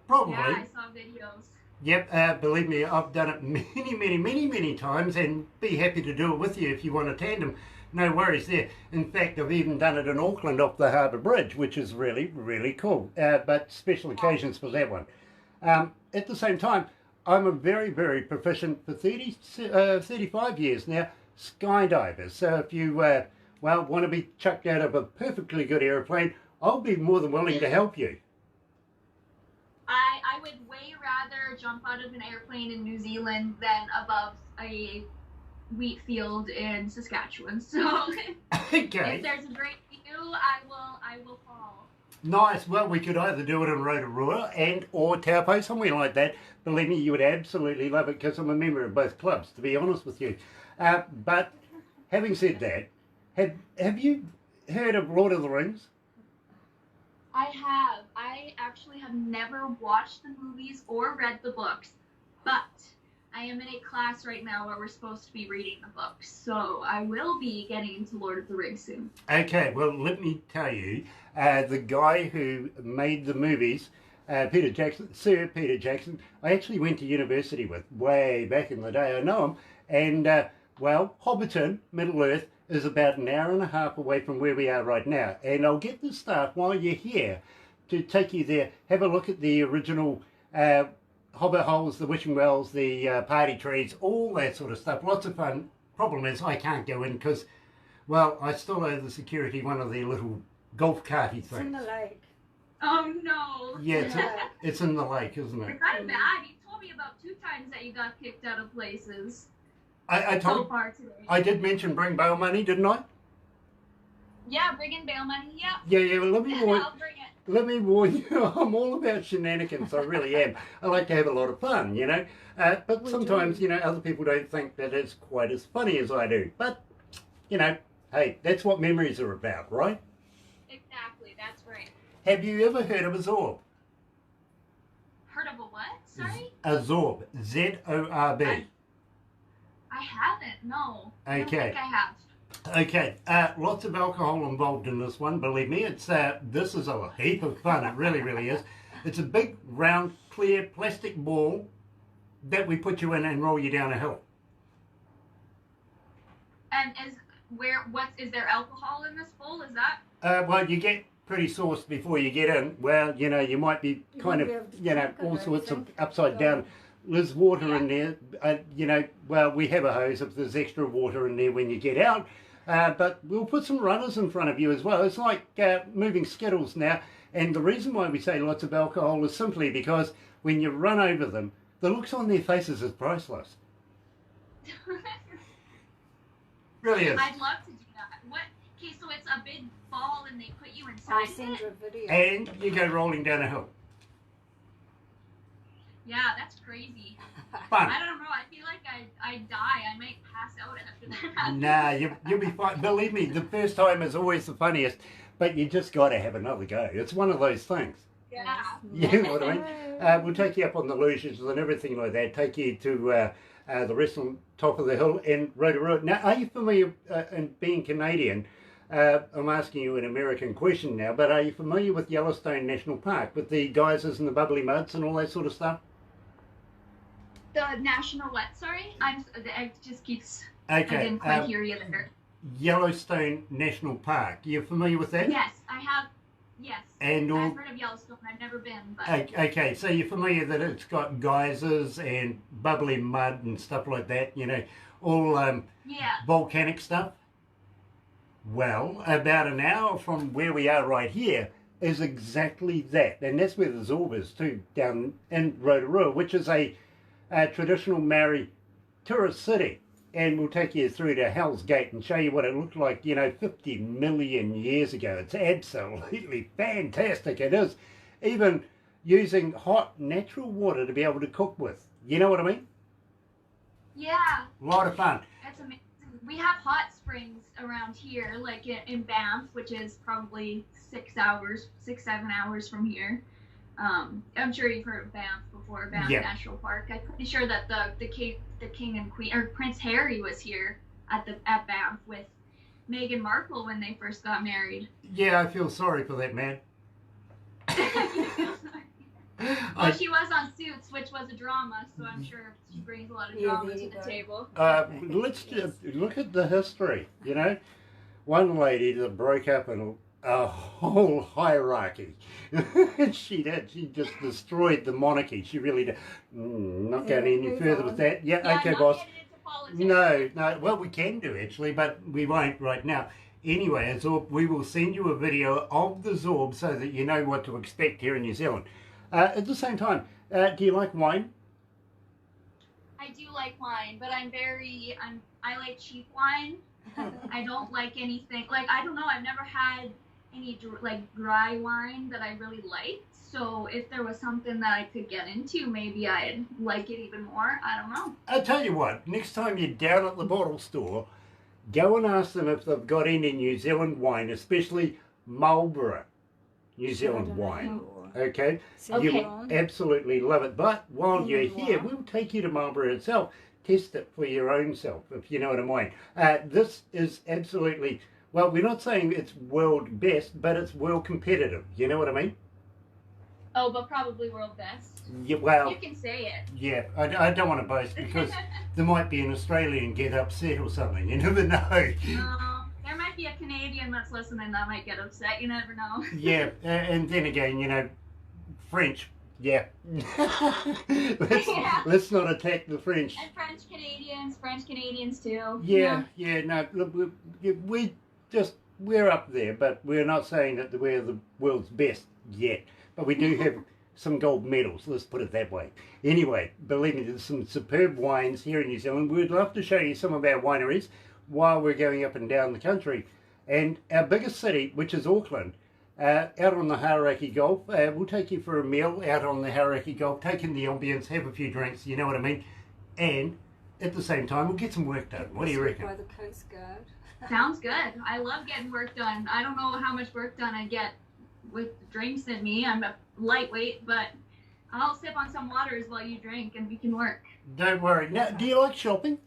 Probably. yeah, I saw videos. Yep, believe me, I've done it many times, and be happy to do it with you if you want a tandem. No worries there. In fact, I've even done it in Auckland off the Harbour Bridge, which is really, really cool. But special occasions for that one. At the same time, I'm a very, very proficient, for 35 years now, skydiver. So if you, want to be chucked out of a perfectly good aeroplane, I'll be more than willing to help you. I would way rather jump out of an airplane in New Zealand than above a wheat field in Saskatchewan. So Okay. if there's a great view, I will fall. Nice. Well, we could either do it in Rotorua or Taupo, somewhere like that. Believe me, you would absolutely love it because I'm a member of both clubs, to be honest with you. But having said that, have you heard of Lord of the Rings? I have. I actually have never watched the movies or read the books, but I am in a class right now where we're supposed to be reading the books, so I will be getting into Lord of the Rings soon. Okay, well, let me tell you, the guy who made the movies Peter Jackson, Sir Peter Jackson, I actually went to university with way back in the day. I know him. And, well, Hobbiton, Middle Earth, is about an hour and a half away from where we are right now. And I'll get the staff while you're here to take you there. Have a look at the original hobbit holes, the wishing wells, the party trees, all that sort of stuff. Lots of fun. Problem is I can't go in because, well, I still owe the security one of their little golf carty It's in things. the lake. Oh no. Yeah, it's in the lake, isn't it? It's kind of bad. You told me about 2 times that you got kicked out of places I so told, far today. I did mention bring bail money, didn't I? Yeah, bring in bail money. Yeah. Yeah, well, let me warn, I'll bring it. let me warn you, I'm all about shenanigans, I really am. I like to have a lot of fun, you know. But We sometimes, do. you know, other people don't think that it's quite as funny as I do. But, you know, hey, that's what memories are about, right? Exactly. That's right. Have you ever heard of a Zorb? Heard of a what? Sorry? A Zorb, Z-O-R-B. I haven't. No. I don't Okay. think I have. Okay, lots of alcohol involved in this one, believe me. It's this is a heap of fun, it really, really is. It's a big, round, clear plastic ball that we put you in and roll you down a hill. And is there alcohol in this bowl? Is that? Well, you get pretty sauced before you get in. Well, you know, you might be You kind won't of, be able to you know, drink it, all I sorts of think. upside down. There's water in there. You know, well, we have a hose if there's extra water in there when you get out. But we'll put some runners in front of you as well. It's like moving skittles now. And the reason why we say lots of alcohol is simply because when you run over them, the looks on their faces is priceless. Really is. I'd love to do that. What? Okay, so it's a big ball and they put you I'll inside of send it? you a video. And you go rolling down a hill. Yeah, that's crazy. Fun. I don't know. I feel like I'd die. I might pass out after that. Nah, you'll be fine. Believe me, the first time is always the funniest, but you just got to have another go. It's one of those things. Yeah. You know what I mean? We'll take you up on the luges and everything like that, take you to the restaurant top of the hill and Rotorua. Now, are you familiar, in being Canadian, I'm asking you an American question now, but are you familiar with Yellowstone National Park, with the geysers and the bubbly muds and all that sort of stuff? The national what? Sorry, it just keeps. Okay. I didn't quite hear you there. Yellowstone National Park. You familiar with that? Yes, I have. Yes. And all, I've heard of Yellowstone. I've never been, but okay, so you're familiar that it's got geysers and bubbly mud and stuff like that, you know, all yeah. volcanic stuff? Well, about an hour from where we are right here is exactly that. And that's where the Zorb is too, down in Rotorua, which is a traditional Maori tourist city. And we'll take you through to Hell's Gate and show you what it looked like, you know, 50 million years ago. It's absolutely fantastic. It is. Even using hot natural water to be able to cook with. You know what I mean? Yeah. A lot of fun. That's amazing. We have hot springs around here, like in Banff, which is probably 7 hours from here. I'm sure you've heard of Banff before, Banff Yeah. National Park. I'm pretty sure that the king and queen, or Prince Harry, was here at Banff with Meghan Markle when they first got married. Yeah, I feel sorry for that man. Well, she was on Suits, which was a drama, so I'm sure she brings a lot of Yeah, drama there to you the go. table. Let's just look at the history, you know. One lady that broke up in a whole hierarchy. She did. She just destroyed the monarchy. She really did. Not going Yeah, any move further on. with that. Yeah, Yeah, okay, not boss. getting into politics. No. Well, we can do actually, but we won't right now. Anyway, Zorb, we will send you a video of the Zorb so that you know what to expect here in New Zealand. At the same time, do you like wine? I do like wine, but I like cheap wine. I don't like anything, like, I don't know, I've never had any dry wine that I really liked. So if there was something that I could get into, maybe I'd like it even more. I don't know. I'll tell you what, next time you're down at the bottle store, go and ask them if they've got any New Zealand wine, especially Marlborough New Zealand wine. Okay? You Okay. will absolutely love it. But while you're Pinot here, Noir. we'll take you to Marlborough itself. Test it for your own self, if you know what I mean. This is absolutely, well, we're not saying it's world best, but it's world competitive. You know what I mean? Oh, but probably world best. Yeah, well, You can say it. yeah, I don't want to boast because there might be an Australian get upset or something. You never know. There might be a Canadian that's listening that might get upset. You never know. Yeah, and then again, you know, French. Yeah. Let's not attack the French. And French Canadians too. Yeah, no, look, we're up there, but we're not saying that we're the world's best yet. But we do have some gold medals, let's put it that way. Anyway, believe me, there's some superb wines here in New Zealand. We'd love to show you some of our wineries while we're going up and down the country. And our biggest city, which is Auckland, out on the Hauraki Gulf, we'll take you for a meal out on the Hauraki Gulf, take in the ambience, have a few drinks, you know what I mean? And at the same time, we'll get some work done. What do you reckon? By the Coast Guard. Sounds good. I love getting work done. I don't know how much work done I get with drinks in me. I'm a lightweight, but I'll sip on some waters while you drink and we can work. Don't worry. Now, do you like shopping?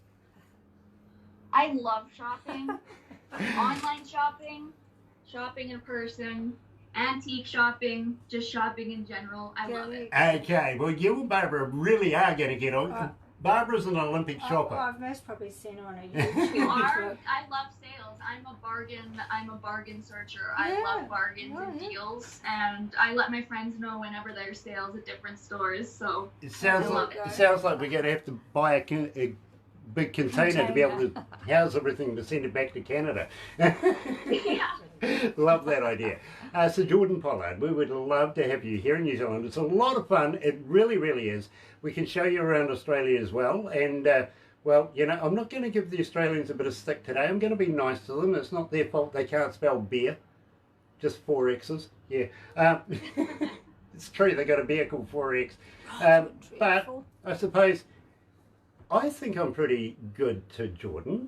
I love shopping. Online shopping, shopping in person, antique shopping, just shopping in general. I love it. Okay, well, you and Barbara really are going to get on. Barbara's an Olympic shopper. I've most probably seen her on a YouTube. You are? I love sales. I'm a bargain searcher. I love bargains and deals, and I let my friends know whenever there's sales at different stores. So It sounds like we're going to have to buy a big container to be able to house everything to send it back to Canada. yeah. Love that idea. So Jordyn Pollard, we would love to have you here in New Zealand. It's a lot of fun. It really, really is. We can show you around Australia as well. And, well, you know, I'm not going to give the Australians a bit of stick today. I'm going to be nice to them. It's not their fault they can't spell beer. Just 4 X's. Yeah. It's true, they got a beer called 4X. But I suppose, I think I'm pretty good to Jordyn.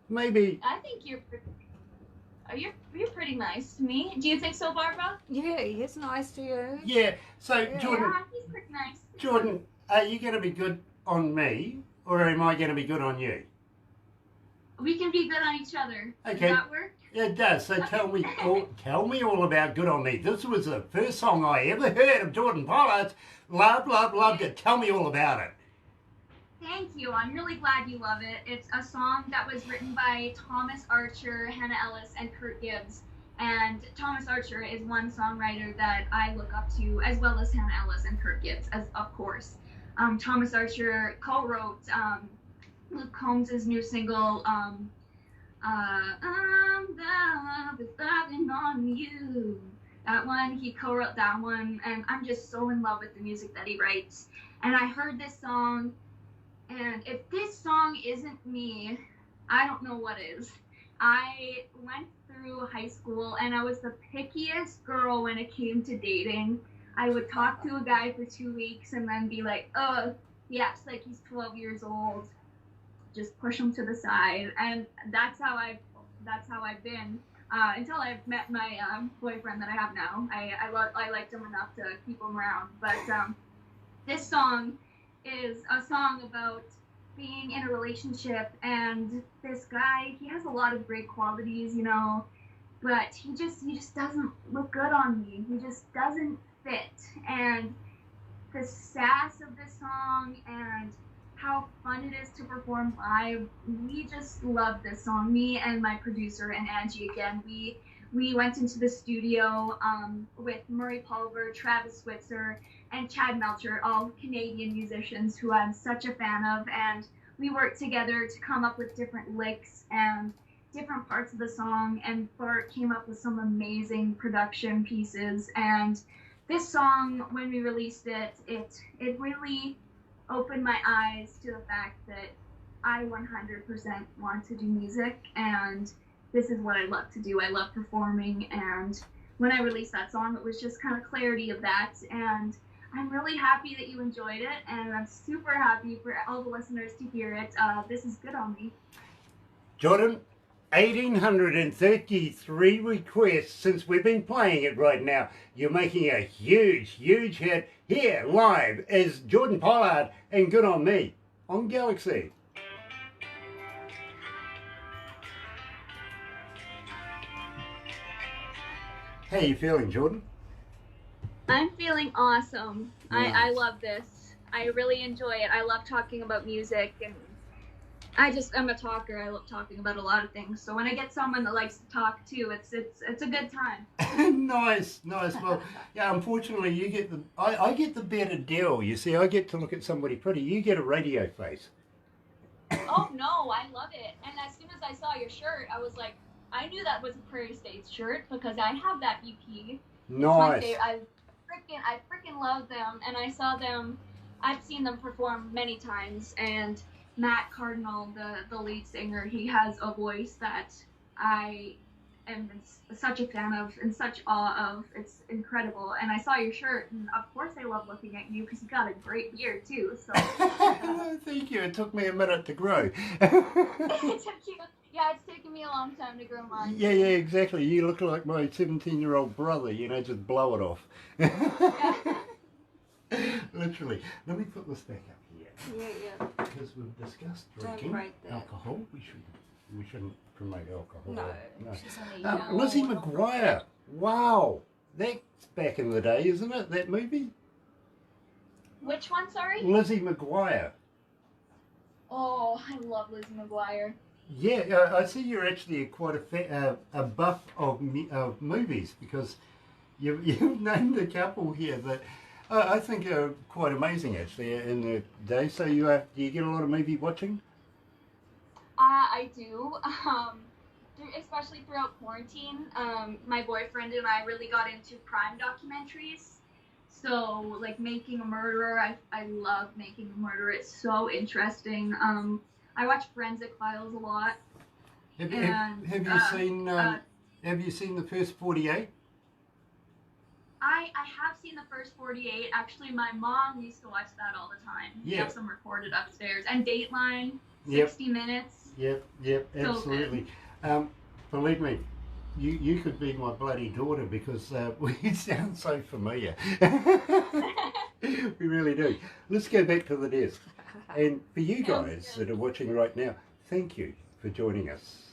Maybe... I think you're pretty nice to me. Do you think so, Barbara? Yeah, he's nice to you. Yeah, so Yeah. Jordyn, Yeah, he's pretty nice. Jordyn, are you going to be good on me, or am I going to be good on you? We can be good on each other. Okay. Does that work? Yeah, it does. So tell me all about Good on Me. This was the first song I ever heard of Jordyn Pollard's. Loved it. Tell me all about it. Thank you. I'm really glad you love it. It's a song that was written by Thomas Archer, Hannah Ellis, and Kurt Gibbs. And Thomas Archer is one songwriter that I look up to, as well as Hannah Ellis and Kurt Gibbs, as of course. Thomas Archer co-wrote Luke Combs' new single, I'm loving on you. That one, he co-wrote that one, and I'm just so in love with the music that he writes. And I heard this song, and if this song isn't me, I don't know what is. I went through high school, and I was the pickiest girl when it came to dating. I would talk to a guy for 2 weeks and then be like, oh, he acts like he's 12 years old. Just push him to the side, and that's how I've been until I met my boyfriend that I have now. I liked him enough to keep him around. But this song is a song about being in a relationship, and this guy, he has a lot of great qualities, you know, but he just doesn't look good on me. He just doesn't fit. And the sass of this song and how fun it is to perform live, we just love this song. Me and my producer and Angie again, we went into the studio with Murray Pulver, Travis Switzer, and Chad Melcher, all Canadian musicians who I'm such a fan of, and we worked together to come up with different licks and different parts of the song, and Bart came up with some amazing production pieces. And this song, when we released it, it really opened my eyes to the fact that I 100% want to do music, and this is what I love to do. I love performing, and when I released that song, it was just kind of clarity of that, and I'm really happy that you enjoyed it, and I'm super happy for all the listeners to hear it. This is Good on Me. Jordyn, 1,833 requests since we've been playing it right now. You're making a huge, huge hit here live as Jordyn Pollard and Good on Me on Galaxy. How are you feeling, Jordyn? I'm feeling awesome. I Nice. love this. I really enjoy it. I love talking about music, and I'm a talker. I love talking about a lot of things. So when I get someone that likes to talk too, it's a good time. Nice, nice. Well, yeah, unfortunately, you get I get the better deal. You see, I get to look at somebody pretty. You get a radio face. Oh no, I love it. And as soon as I saw your shirt, I was like, I knew that was a Prairie States shirt because I have that EP. It's my Nice. favorite. I freaking love them, and I saw them. I've seen them perform many times, and Matt Cardinal, the lead singer, he has a voice that I am such a fan of and such awe of. It's incredible. And I saw your shirt, and of course I love looking at you because you got a great beard too. So Thank you. It took me a minute to grow. yeah, it's taken me a long time to grow mine. Yeah, exactly. You look like my 17-year-old brother, you know, just blow it off. Literally. Let me put this back up here. Yeah. Because we've discussed Don't drinking break that. alcohol. We shouldn't promote alcohol. No, No. she's only young. Lizzie McGuire. Wow. That's back in the day, isn't it? That movie? Which one, sorry? Lizzie McGuire. Oh, I love Lizzie McGuire. Yeah, I see you're actually quite a buff of movies because you've named a couple here that I think are quite amazing actually in the day. So do you get a lot of movie watching? I do. Especially throughout quarantine, my boyfriend and I really got into crime documentaries. So, like Making a Murderer, I love Making a Murderer. It's so interesting. I watch Forensic Files a lot. Have you seen the first 48? I have seen the first 48. Actually, my mom used to watch that all the time. We Yeah. have some recorded upstairs. And Dateline, Yep. 60 Minutes. Yep, So absolutely. Believe me, you could be my bloody daughter because we sound so familiar. We really do. Let's go back to the desk. And for you guys that are watching right now, thank you for joining us.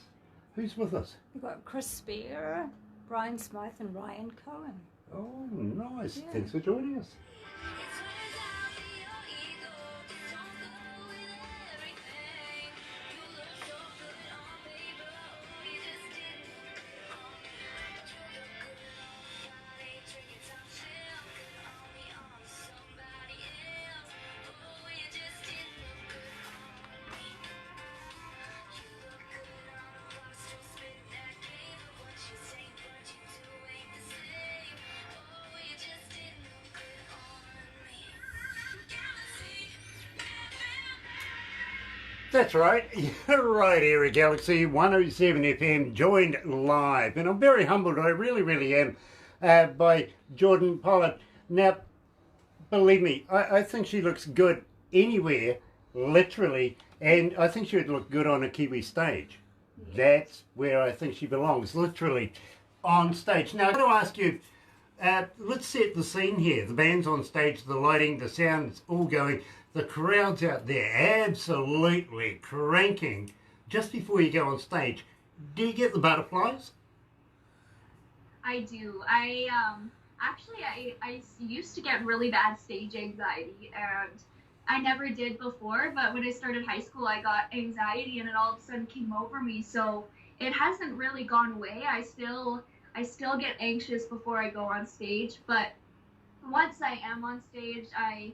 Who's with us? We've got Chris Spear, Brian Smythe, and Ryan Cohen. Oh, nice. Yeah. Thanks for joining us. That's right. You're right here at Galaxy 107 FM, joined live. And I'm very humbled, I really am, by Jordyn Pollard. Now, believe me, I think she looks good anywhere, literally, and I think she would look good on a Kiwi stage. That's where I think she belongs, literally, on stage. Now, I'm going to ask you, let's set the scene here. The band's on stage, the lighting, the sound's all going. The crowd's out there absolutely cranking just before you go on stage. Do you get the butterflies? I do. I used to get really bad stage anxiety, and I never did before, but when I started high school, I got anxiety and it all of a sudden came over me. So it hasn't really gone away. I still get anxious before I go on stage, but once I am on stage, I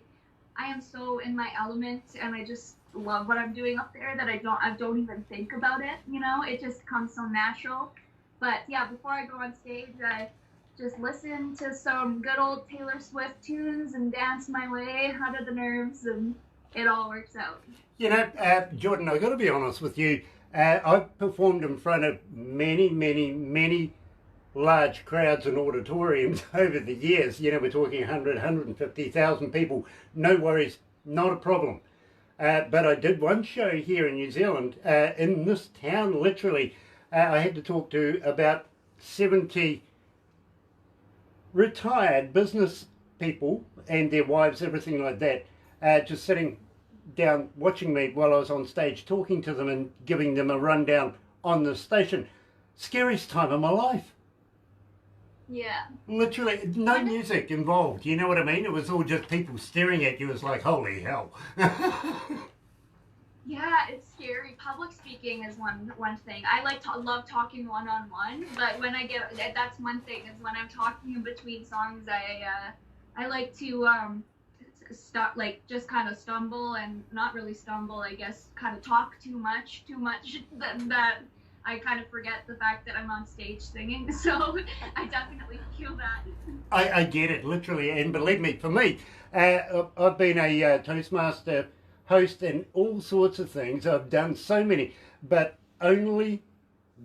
am so in my element, and I just love what I'm doing up there that I don't even think about it, you know? It just comes so natural. But yeah, before I go on stage, I just listen to some good old Taylor Swift tunes and dance my way out of the nerves, and it all works out. You know, Jordyn, I've got to be honest with you. I've performed in front of many large crowds and auditoriums over the years. You know, we're talking 100, 150,000 people. No worries, not a problem. But I did one show here in New Zealand, in this town, literally. I had to talk to about 70 retired business people and their wives, everything like that, just sitting down watching me while I was on stage, talking to them and giving them a rundown on the station. Scariest time of my life. Yeah. Literally, no music involved. You know what I mean? It was all just people staring at you. It was like, holy hell. Yeah, it's scary. Public speaking is one thing. I love talking one-on-one, but when I get that's one thing is when I'm talking in between songs, I like to stop, like just kind of stumble and not really stumble, I guess, kind of talk too much that I kind of forget the fact that I'm on stage singing. So I definitely feel that. I get it, literally. And believe me, for me, I've been a Toastmaster host and all sorts of things. I've done so many, but only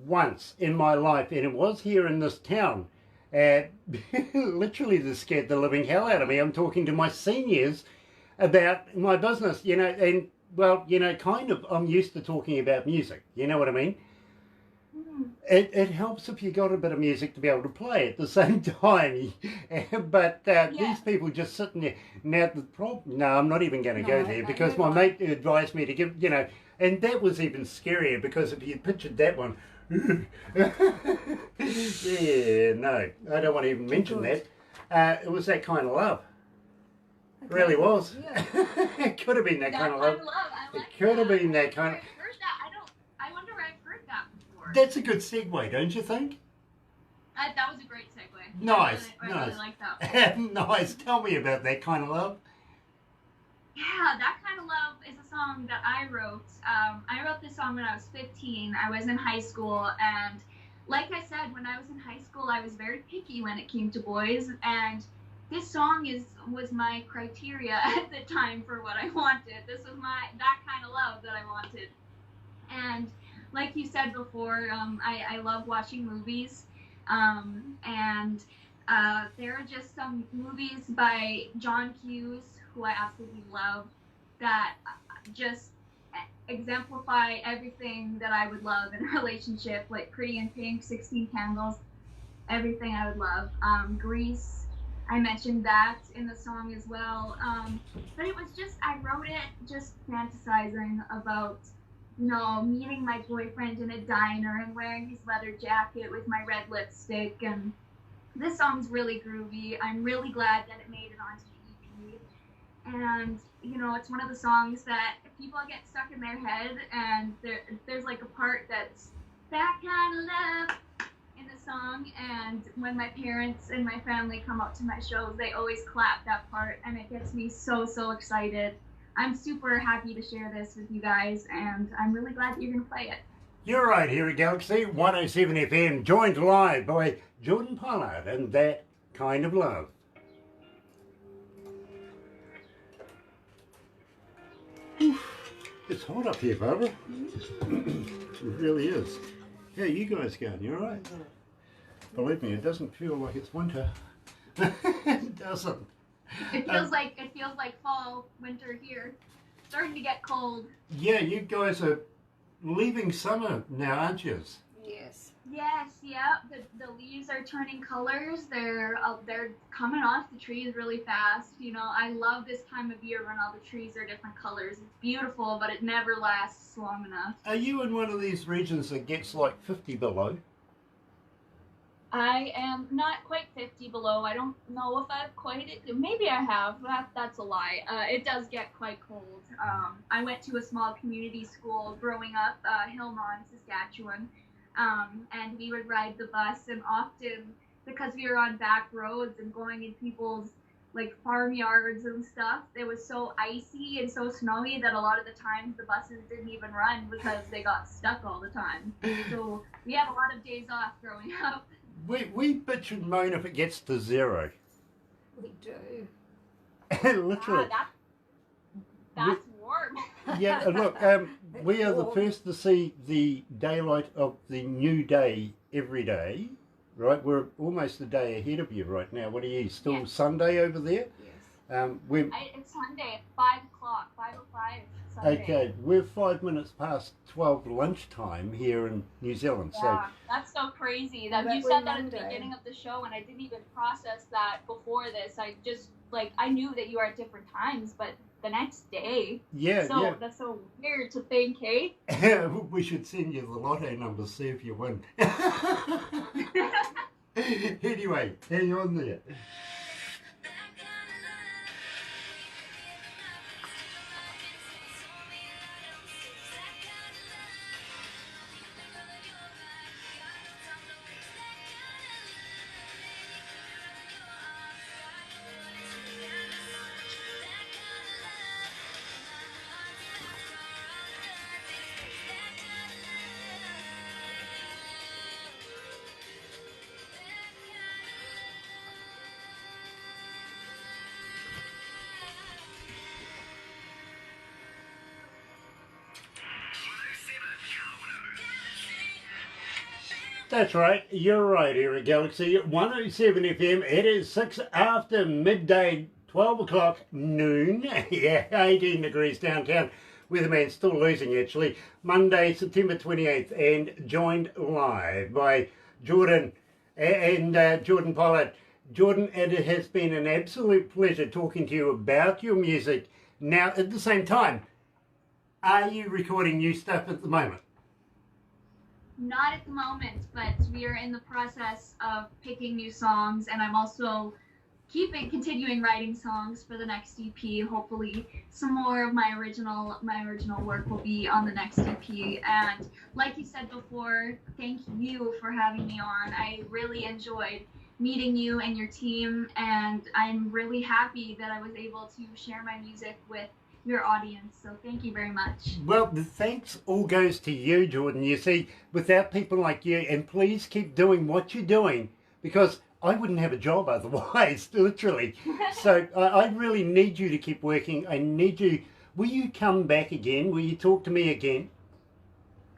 once in my life, and it was here in this town. Literally, this scared the living hell out of me. I'm talking to my seniors about my business, you know, and well, you know, kind of, I'm used to talking about music, you know what I mean? It helps if you got a bit of music to be able to play at the same time. But these people just sitting there. Now, the problem, no, I'm not even going to go there because my mate advised me to give, you know, and that was even scarier because if you pictured that one, yeah, no, I don't want to even mention that. It was that kind of love. It really was. Yeah. It could have been that kind of love. I like It could have been that kind of. I've heard that. I wonder where I've heard that before. That's a good segue, don't you think? That was a great segue. Nice, I nice. really like that. Nice. Tell me about that kind of love. Yeah, That Kind of Love is a song that I wrote. I wrote this song when I was 15. I was in high school, and like I said, when I was in high school, I was very picky when it came to boys, and this song was my criteria at the time for what I wanted. This was that kind of love that I wanted. And like you said before, I love watching movies, and there are just some movies by John Hughes, who I absolutely love, that just exemplify everything that I would love in a relationship, like Pretty in Pink, 16 Candles, everything I would love. Grease, I mentioned that in the song as well. But it was just, I wrote it just fantasizing about, you know, meeting my boyfriend in a diner and wearing his leather jacket with my red lipstick. And this song's really groovy. I'm really glad that it made it onto the EP. And, you know, it's one of the songs that people get stuck in their head, and there's like a part that's that kind of love in the song, and when my parents and my family come out to my shows, they always clap that part, and it gets me so excited. I'm super happy to share this with you guys, and I'm really glad that you're going to play it. You're right here at Galaxy 107 FM, joined live by Jordyn Pollard and That Kind of Love. It's hot up here, Barbara. It really is. How are you guys going? You alright? Believe me, it doesn't feel like it's winter. It doesn't. It feels like fall, winter here. Starting to get cold. Yeah, you guys are leaving summer now, aren't you? Yes. Yes, yeah. The leaves are turning colors. They're coming off the trees really fast. You know, I love this time of year when all the trees are different colors. It's beautiful, but it never lasts long enough. Are you in one of these regions that gets like 50 below? I am not quite 50 below. I don't know if I've quite it. Maybe I have. That's a lie. It does get quite cold. I went to a small community school growing up, Hillmont, Saskatchewan. And we would ride the bus, and often, because we were on back roads and going in people's like farmyards and stuff, it was so icy and so snowy that a lot of the times the buses didn't even run because they got stuck all the time. So we had a lot of days off growing up. We bitch and moan if it gets to 0. We do. Literally. That's warm. Yeah, look, we are the first to see the daylight of the new day every day, right? We're almost a day ahead of you right now. What are you, still Sunday over there? Yes. It's Sunday at 5 o'clock, 5:05 Sunday. Okay, we're 5 minutes past 12 lunchtime here in New Zealand. Yeah, that's so crazy. That But you we're said that at the Monday. beginning of the show, and I didn't even process that before this. I just, like, I knew that you are at different times, but the next day. Yeah, That's so weird to think, hey? yeah. We should send you the lotto numbers, see if you win. Anyway, hang on there. That's right, you're right here at Galaxy 107 FM. It is 6 after midday, 12 o'clock noon. Yeah, 18 degrees downtown. Weatherman's still losing actually. Monday, September 28th, and joined live by Jordyn and Jordyn Pollard. Jordyn, it has been an absolute pleasure talking to you about your music. Now, at the same time, are you recording new stuff at the moment? Not at the moment, but we are in the process of picking new songs, and I'm also continuing writing songs for the next EP. Hopefully, some more of my original work will be on the next EP. And like you said before, thank you for having me on. I really enjoyed meeting you and your team, and I'm really happy that I was able to share my music with your audience, so thank you very much. Well, the thanks all goes to you, Jordyn. You see, without people like you, and please keep doing what you're doing, because I wouldn't have a job otherwise, literally. So I really need you to keep working. I need you. Will you come back again? Will you talk to me again?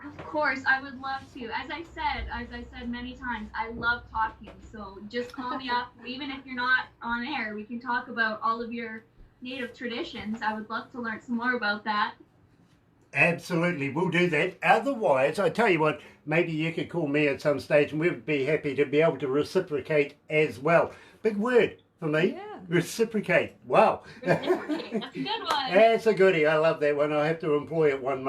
Of course, I would love to. As I said many times, I love talking, so just call me up. Even if you're not on air, we can talk about all of your native traditions. I would love to learn some more about that. Absolutely, we'll do that. Otherwise, I tell you what, maybe you could call me at some stage and we'd be happy to be able to reciprocate as well. Big word for me. Yeah. Reciprocate. Wow. Reciprocate. That's a good one. That's a goodie. I love that one. I have to employ it one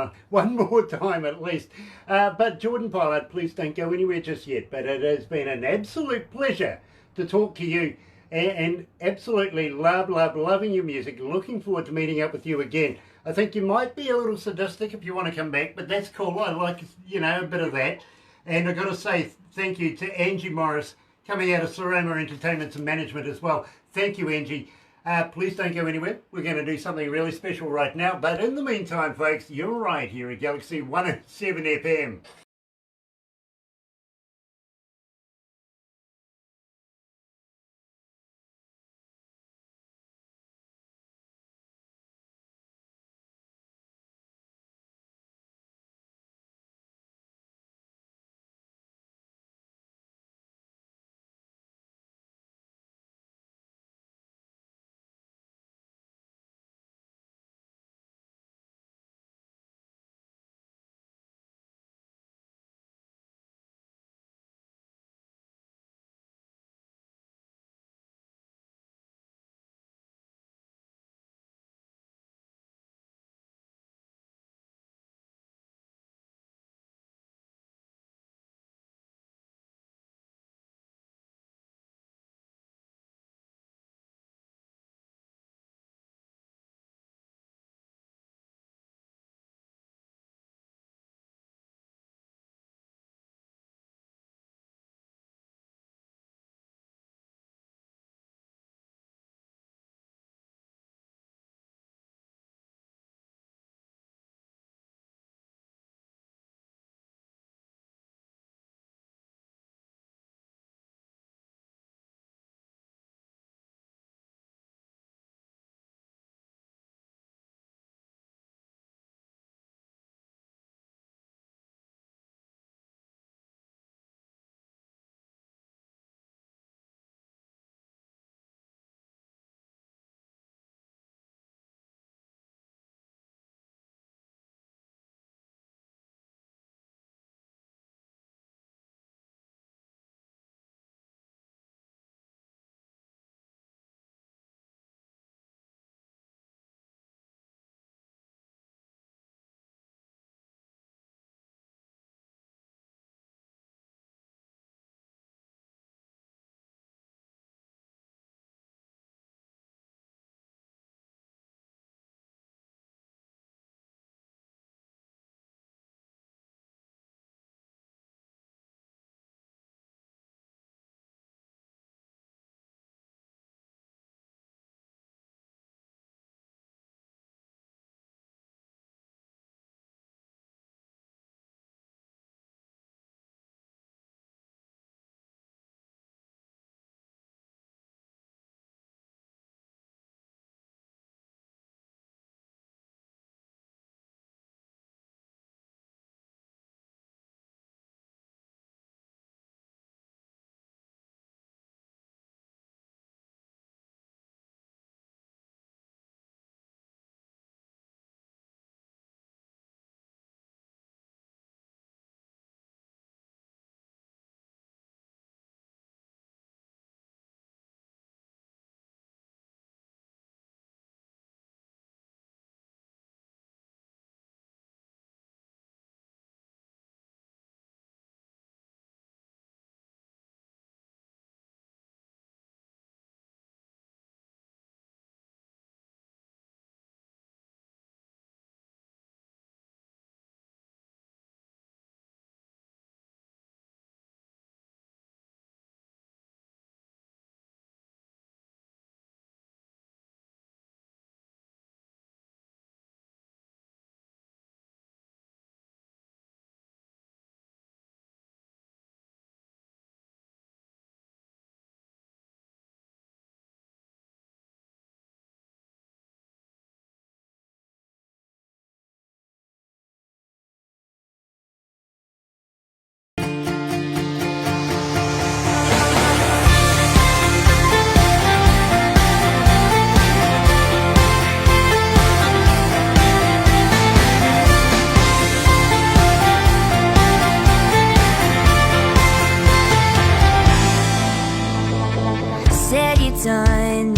more time at least. But Jordyn Pollard, please don't go anywhere just yet. But it has been an absolute pleasure to talk to you. And absolutely loving your music. Looking forward to meeting up with you again. I think you might be a little sadistic if you want to come back, but that's cool. I like, a bit of that. And I've got to say thank you to Angie Morris, coming out of Saroma Entertainment and Management as well. Thank you, Angie. Please don't go anywhere. We're going to do something really special right now. But in the meantime, folks, you're right here at Galaxy 107 FM.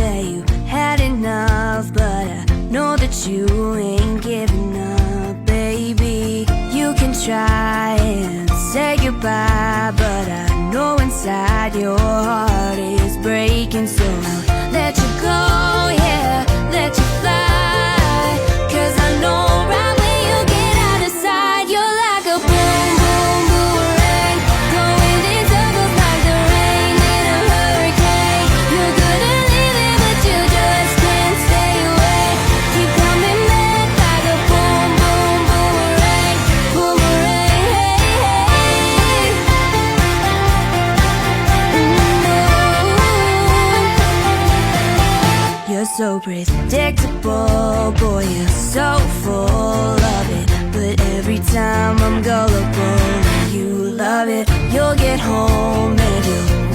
that you had enough, but I know that you ain't giving up, baby. You can try and say goodbye, but I know inside your heart is breaking. So I'll let you go, yeah, let you fly, 'cause I know right when you get out of sight, you're like a boom, boom, boomerang, going in circles like the rain in a hurricane. You're good at leaving, but you just can't stay away. Keep coming back like a boom, boom, boomerang, boomerang, hey, hey. You're so predictable, boy, you're so full of it. But every time I'm gullible, you love it. You'll get home and you'll